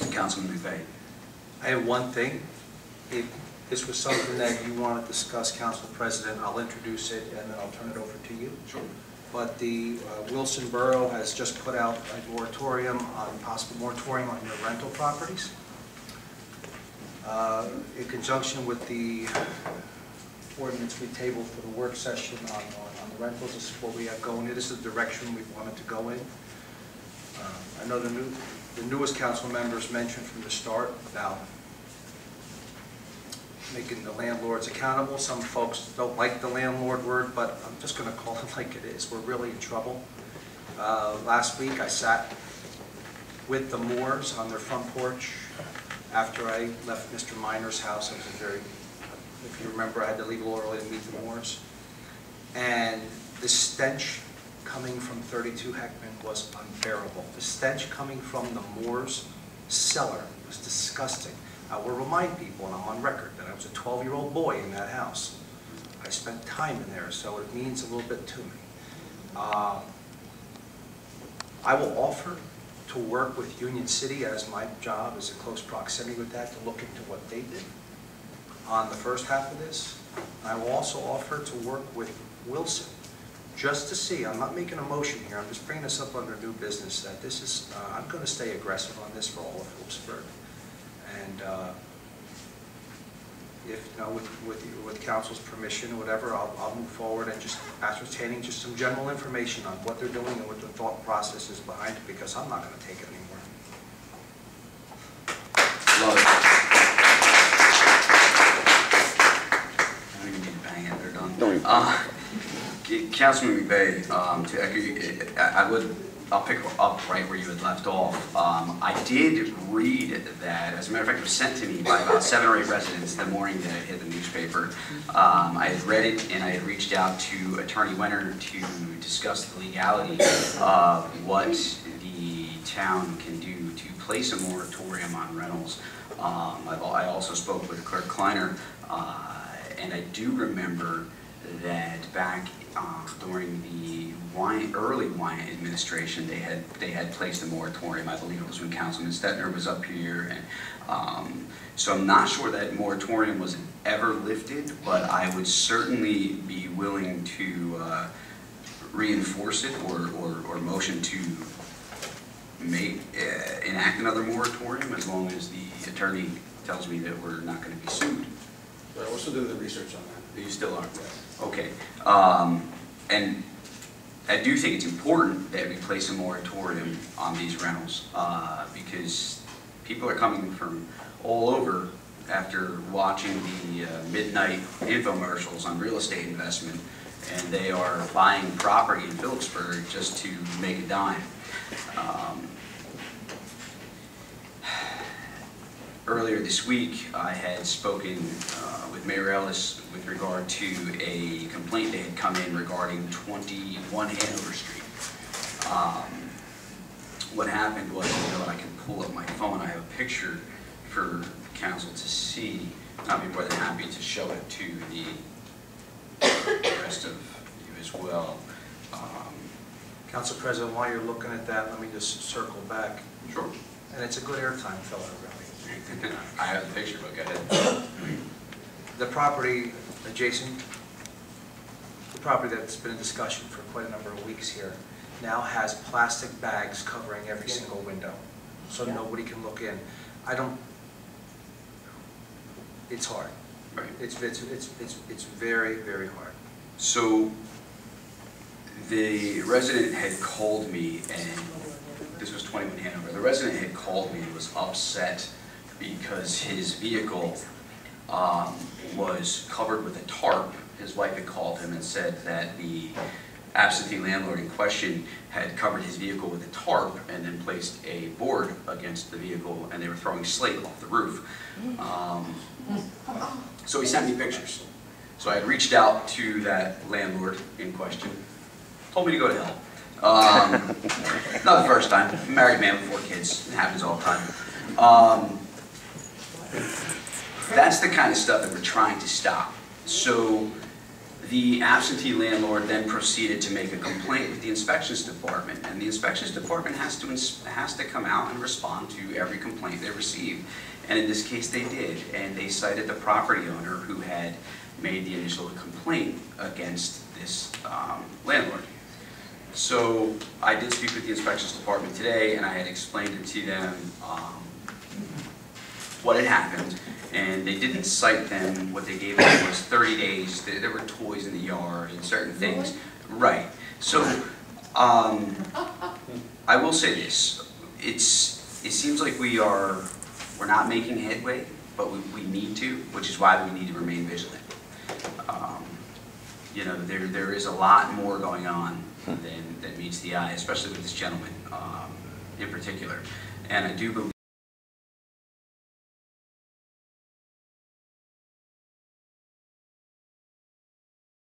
Councilman McVeigh. I have one thing. If this was something that you want to discuss, Council President, I'll introduce it and then I'll turn it over to you. Sure. But the Wilson Borough has just put out a moratorium on possible moratorium on your rental properties. In conjunction with the ordinance we tabled for the work session on the rentals, this is what we have going in. This is the direction we wanted to go in. I know the newest council members mentioned from the start about making the landlords accountable. Some folks don't like the landlord word, but I'm just going to call it like it is. We're really in trouble. Last week I sat with the Moores on their front porch after I left Mr. Miner's house. If you remember, I had to leave a little early to meet the Moores. And the stench coming from 32 Heckman was unbearable. The stench coming from the Moores' cellar was disgusting. I will remind people, and I'm on record, that I was a 12-year-old boy in that house. I spent time in there, so it means a little bit to me. I will offer to work with Union City, as my job is in close proximity with that, to look into what they did on the first half of this. I will also offer to work with Wilson, just to see. I'm not making a motion here. I'm just bringing this up under new business, that this is, I'm going to stay aggressive on this for all of Phillipsburg. And if, you know, with council's permission or whatever, I'll move forward and just ascertaining just some general information on what they're doing and what the thought process is behind it, because I'm not going to take it anymore. Love it. I don't even need to bang it, they're done. Councilman McVeigh, to echo you, I'll pick up right where you had left off. I did read that, as a matter of fact, it was sent to me by about 7 or 8 residents the morning that it hit the newspaper. I had read it and I had reached out to Attorney Winter to discuss the legality of what the town can do to place a moratorium on rentals. I also spoke with Clerk Kleiner, and I do remember that back during the early Wine administration, they had placed a moratorium. I believe it was when Councilman Stetner was up here, and so I'm not sure that moratorium was ever lifted, but I would certainly be willing to reinforce it or motion to enact another moratorium, as long as the attorney tells me that we're not going to be sued. But we're still doing the research on that. You still are? Okay. And I do think it's important that we place a moratorium on these rentals, because people are coming from all over after watching the midnight infomercials on real estate investment, and they are buying property in Phillipsburg just to make a dime. Earlier this week, I had spoken with Mayor Ellis with regard to a complaint that had come in regarding 21 Hanover Street. What happened was, you know, I can pull up my phone. I have a picture for council to see. I'll be more than happy to show it to the rest of you as well. Council President, while you're looking at that, let me just circle back. Sure. And it's a good airtime filler, really. I have the picture, but go ahead. The property adjacent, the property that's been in discussion for quite a number of weeks here, now has plastic bags covering every single window, so nobody can look in. It's hard. Right. It's very, very hard. So the resident had called me, and this was 21 Hanover. The resident had called me and was upset because his vehicle was covered with a tarp. His wife had called him and said that the absentee landlord in question had covered his vehicle with a tarp and then placed a board against the vehicle, and they were throwing slate off the roof. So he sent me pictures. So I had reached out to that landlord in question, told me to go to hell. Not the first time. I'm a married man with 4 kids. It happens all the time. That's the kind of stuff that we're trying to stop. So The absentee landlord then proceeded to make a complaint with the inspections department, and the inspections department has to come out and respond to every complaint they receive. And in this case, they did, and they cited the property owner who had made the initial complaint against this landlord. So I did speak with the inspections department today, and I had explained it to them what had happened, and they didn't cite them. What they gave them was 30 days. There were toys in the yard and certain things. Right. So I will say this: it seems like we're not making headway, but we need to, which is why we need to remain vigilant. You know, there is a lot more going on than meets the eye, especially with this gentleman in particular. And I do